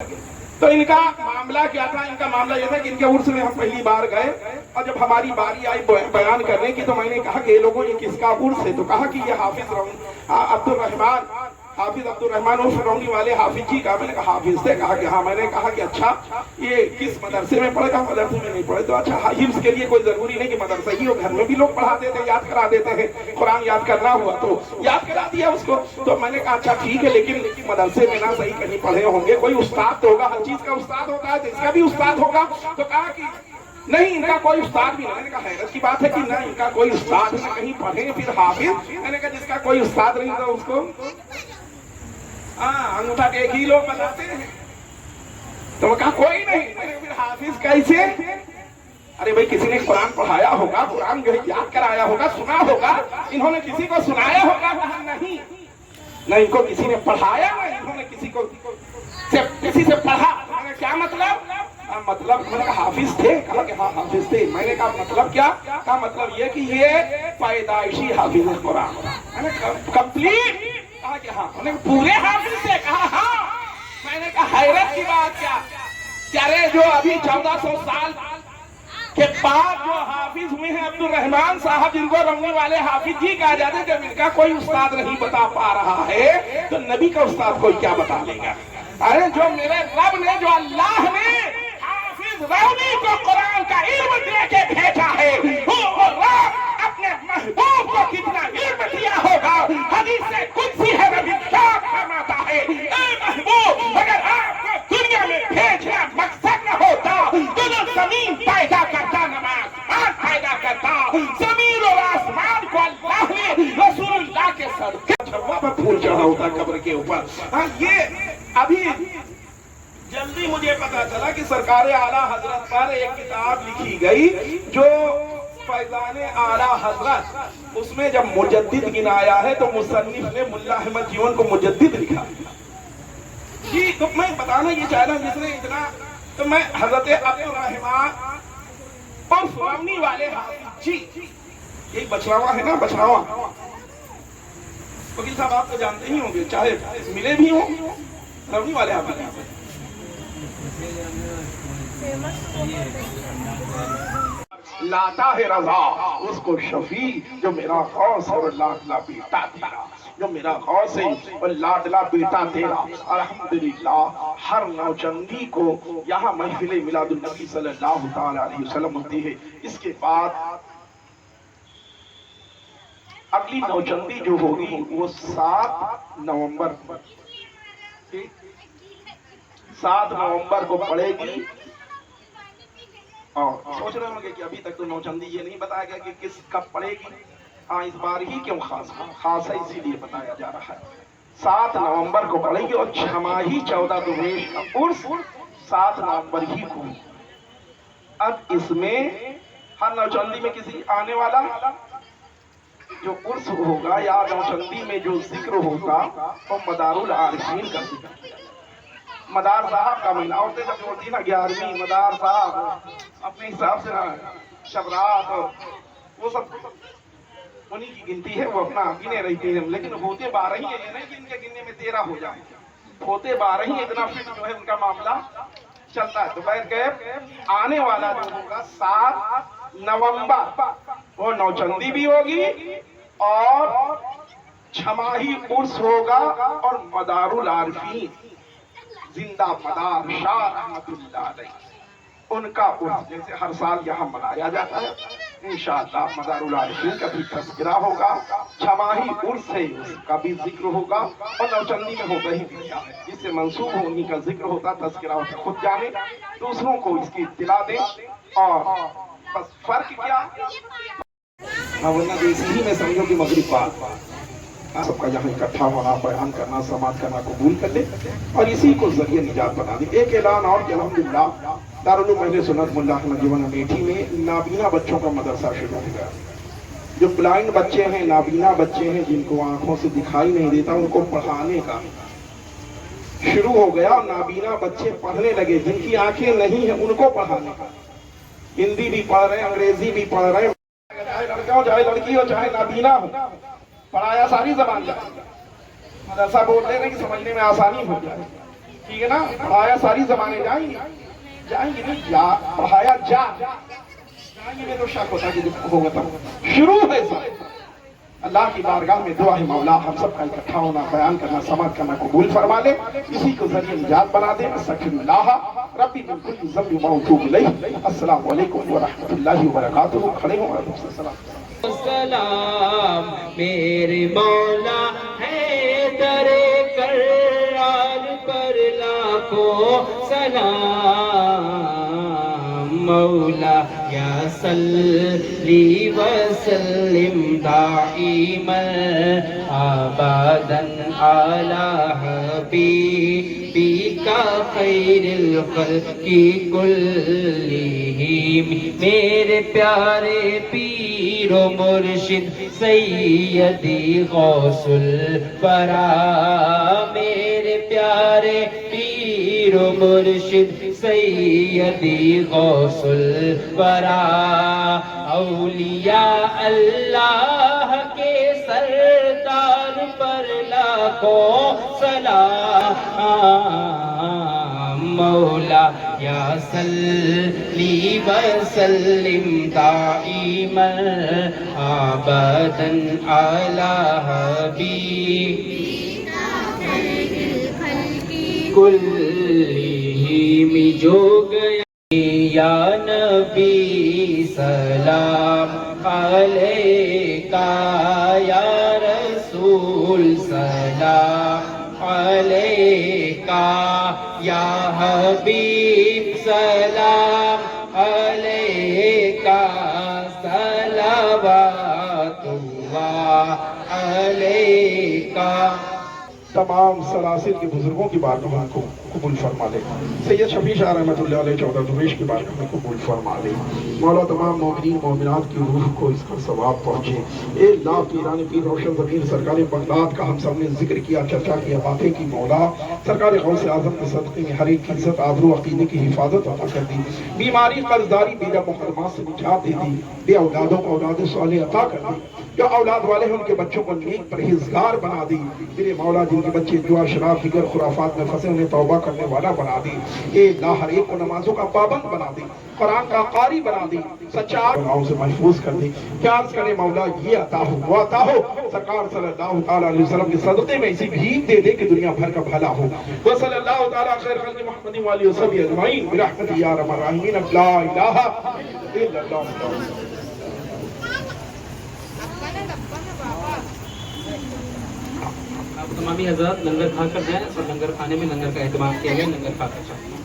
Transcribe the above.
تو ان کا معاملہ کیا تھا؟ ان کا معاملہ یہ تھا کہ ان کے عرس میں ہم پہلی بار گئے اور جب ہماری باری آئی بیان کرنے کی تو میں نے کہا کہ یہ لوگوں یہ کس کا عرس ہے؟ تو کہا کہ یہ حافظ عبد الرحمن عرف رونی والے حافظ جی کا۔ میں نے کہا حافظ سے؟ کہا کہ ہاں۔ میں نے کہا کہ اچھا یہ کس مدرسے میں پڑھے؟ کہا مدرسے میں نہیں پڑھے۔ تو اچھا حفظ کے لیے کوئی ضروری نہیں کہ مدرسہ ہی ہو، گھر میں بھی لوگ پڑھاتے تھے، یاد کرا دیتے ہیں، قرآن یاد کرنا ہوا تو یاد کرا دیا اس کو۔ تو میں نے کہا اچھا ٹھیک ہے، لیکن مدرسے میں نہ صحیح کہیں پڑھے ہوں گے، کوئی استاد تو ہوگا، ہر چیز کا استاد ہوتا ہے تو اس کا بھی استاد ہوگا۔ تو کہا کہ نہیں، ان کا کوئی استاد بھی نہیں۔ میں نے کہا حیرت کی بات ہے کہ نہ ان کا کوئی استاد نہ کہیں پڑھے پھر حافظ۔ میں نے کہا جس کا کوئی استاد نہیں تھا اس کو انگوٹھا ٹیک ہی لوگ بتاتے ہیں۔ تو میں کہا کوئی نہیں۔ میں نے کہا پھر حافظ کیسے؟ ارے بھائی کسی نے قرآن پڑھایا ہوگا، قرآن جو ہے یاد کرایا ہوگا، سنا ہوگا، انہوں نے کسی کو سنایا ہوگا۔ کہا نہیں، نہ ان کو کسی نے پڑھایا، نہ انہوں نے کسی سے پڑھا۔ میں نے کیا مطلب؟ مطلب میں نے کہا حافظ تھے؟ کہا کہ ہاں حافظ تھے۔ میں نے کہا مطلب کیا؟ کہا مطلب یہ کہ یہ پیدائشی حافظ قرآن۔ میں نے کہا کمپلیٹ؟ کہا کہ ہاں۔ میں نے پورے حافظ تھے؟ کہا ہاں۔ میں نے کہا حیرت کی بات کیا کہ ارے جو ابھی 1400 سال کے بعد جو حافظ ہوئے ہیں عبد الرحمن صاحب، جن کو رونی والے حافظ جی کہا جاتے ہیں، جب ان کا کوئی استاد نہیں بتا پا رہا ہے تو نبی کا استاد کوئی کیا بتا لے گا؟ ارے جو میرے رب نے، جو اللہ نے حافظ رونی کو قرآن کا علم دے کے بھیجا ہے، وہ رب اپنے محبوب کو کتنا علم دیا ہوگا۔ حدیث قدسی ہے، نبی شاہ فرماتا ہے اے محبوب، اگر آپ کو دنیا میں بھیجنا مقصد نہ ہوتا تو نہ زمین پیدا کرتا، نہ آسمان پیدا کرتا۔ زمین اور آسمان کو اللہ نے رسول اللہ کے صدقے چھوا پر پھول چڑھا ہوتا قبر کے اوپر۔ یہ ابھی جلدی مجھے پتا چلا کہ سرکار اعلیٰ حضرت پر ایک کتاب لکھی گئی جو فیضان اعلیٰ حضرت، اس میں جب مجدد گنایا ہے تو مصنف نے ملا احمد جیون کو مجدد لکھا جی۔ تو میں بتانا یہ چاہ رہا ہوں، جس نے اتنا، تو میں حضرت عبد الرحمن اور رونی والے حافظ جی، یہی بچراواں ہے نا، بچراواں وکیل صاحب آپ تو جانتے ہی ہوں گے، چاہے ملے بھی ہوں، رونی والے حافظ لاتا ہے رضا اس کو شفیع، جو میرا غوث اور لاڈلا بیٹا تیرا، جو میرا غوث ہے اور لاڈلا بیٹا تیرا۔ الحمدللہ ہر نوچندی کو یہاں محفل میلاد النبی صلی اللہ تعالی علیہ وسلم ہوتی ہے۔ اس کے بعد اگلی نوچندی جو ہوگی وہ 7 نومبر کو پڑے گی۔ اور سوچ رہے ہوں گے کہ ابھی تک تو نوچندی یہ نہیں بتایا گیا کہ کس کب پڑے گی۔ ہاں اس بار ہی کیوں خاص ہے، اسی لیے بتایا جا رہا ہے۔ 7 نومبر کو پڑے گی اور چھماہی 14 درویش کا عرس 7 نومبر ہی کو۔ اب اس میں ہر نوچندی میں کسی آنے والا جو عرس ہوگا یا نوچندی میں جو ذکر ہوگا وہ مدار العارفین کا ذکر کیا۔ مدار صاحب کا مہینہ، عورتیں جب جوڑتی نا 11ویں مدار صاحب اپنے حساب سے شبرات اور وہ سب انہی کی گنتی ہے، وہ اپنا گنے رہتی ہیں، لیکن ہوتے 12 ہی ہیں، یہ نہیں کہ ان کے گننے میں 13 ہو جائیں، ہوتے 12 ہی، اتنا فٹ جو ہے ان کا معاملہ چلتا ہے۔ تو بیٹھ گئے آنے والا جو ہوگا 7 نومبر وہ نوچندی بھی ہوگی اور چھماہی عرس ہوگا اور مدار العارفین زندہ مدار شاہ رحمت اللہ علیہ ان کا عرس جیسے ہر سال یہاں منایا جاتا ہے، انشاءاللہ مدار العارفین کا بھی تذکرہ ہوگا، چھماہی عرس ہے اس کا بھی ذکر ہوگا، اور نوچندی میں ہوتا ہی دیا ہے جس سے منسوب ہو انہی کا ذکر ہوتا، تذکرہ ہوتا۔ خود جانے، دوسروں کو اس کی اطلاع دیں، اور بس فرق کیا ورنہ دیسی ہی میں سمجھو کہ مغرب بات سب کا یہاں اکٹھا ہونا، بیان کرنا، سماعت کرنا قبول کر لے اور اسی کو ذریعہ نجات بنا دے۔ ایک اعلان اور کہ الحمدللہ دارالعلوم اہل سنت ملا احمد جیون امیٹھی میں نابینا بچوں کا مدرسہ شروع ہو گیا۔ جو بلائنڈ بچے ہیں، نابینا بچے ہیں، جن کو آنکھوں سے دکھائی نہیں دیتا، ان کو پڑھانے کا شروع ہو گیا۔ اور نابینا بچے پڑھنے لگے، جن کی آنکھیں نہیں ہیں ان کو پڑھانے کا، ہندی بھی پڑھ رہے ہیں، انگریزی بھی پڑھ رہے ہیں، چاہے لڑکا ہو چاہے لڑکی ہو چاہے نابینا ہو، پڑھایا ساری زبان جائے، مدرسہ بول رہے ہیں کہ سمجھنے میں آسانی ہو جائے۔ ٹھیک ہے نا؟ پڑھایا ساری زمانے جائیں گے نہیں، پڑھایا جائیں گے تو شک ہوتا کہ ہوگا تب شروع ہے سب۔ اللہ کی بارگاہ میں دعا ہے مولا ہم سب کا اکٹھا ہونا، بیان کرنا، سماعت کرنا قبول فرما لے، اسی کو ذریعہ نجات بنا دے۔ استغفر اللہ ربی من کل ذنب واتوب الیہ۔ السلام علیکم ورحمۃ اللہ وبرکاتہ۔ کھڑے ہوں علیکم السلام۔ سلام میرے مولا ہے در کرار پر لاکھوں سلام، مولا یا صلی وسلم دائما ابدا علی حبیبک خیر الخلق کلہم۔ میرے پیارے پیر و مرشد سیدی غوث الورا، میرے پیارے پیر و مرشد سیدی غوث الورا، اولیاء اللہ کے سردار پر لاکھوں سلام، مولا یا صلی وسلم دائما ابدا علی حبیبک کلہم۔ جو گیا یا نبی سلام علیکہ، یا رسول سلام علیکہ، یا حبیب سلام علیکہ، صلوات اللہ علیکہ۔ تمام سلاسل کے بزرگوں کی بارگاہ کو قبول فرما لے، سید شفیع شاہ رحمۃ اللہ علیہ چودہ درویش کی بارگاہ میں قبول فرما لے۔ مولا تمام مومنین مومنات کی روح کو اس کا ثواب پہنچے۔ اے اللہ پیران پیر روشن ضمیر سرکار بغداد کا ہم سب نے ذکر کیا، چرچا کیا، باتیں کی، مولا سرکار غوث اعظم کے صدقے میں ہر ایک کی عزت آبرو عقیدے کی حفاظت عطا کر دی، بیماری قرضداری بیگا محرمات سے نجات دے دی، بے اولادوں کو اولاد صالح عطا کر دی، جو اولاد والے ہیں ان کے بچوں کو نیک پرہیزگار بنا دی، میرے مولا جن کے بچے جوا شراب دیگر خرافات میں پھنسے انہیں توبہ کرنے والا بنا دی، اے اللہ ہر ایک کو نمازوں کا پابند بنا دی، قرآن کا قاری بنا دی، سچا گناہوں سے محفوظ کر دی۔ کیا عرض کرے مولا یہ عطا ہو وہ عطا ہو، سرکار صلی اللہ تعالیٰ علیہ وسلم کے صدقے میں اسی بھیک دے دے کہ دنیا بھر کا بھلا ہو۔ وصلی اللہ تعالیٰ خیر خلق محمد وآلہ وصحبہ اجمعین برحمتہ یا ارحم الراحمین۔ لا الہ الا اللہ۔ تمامی حضرات لنگر کھا کر جائیں، اور لنگر کھانے میں لنگر کا اہتمام کیا گیا، لنگر کھا کر جائیں۔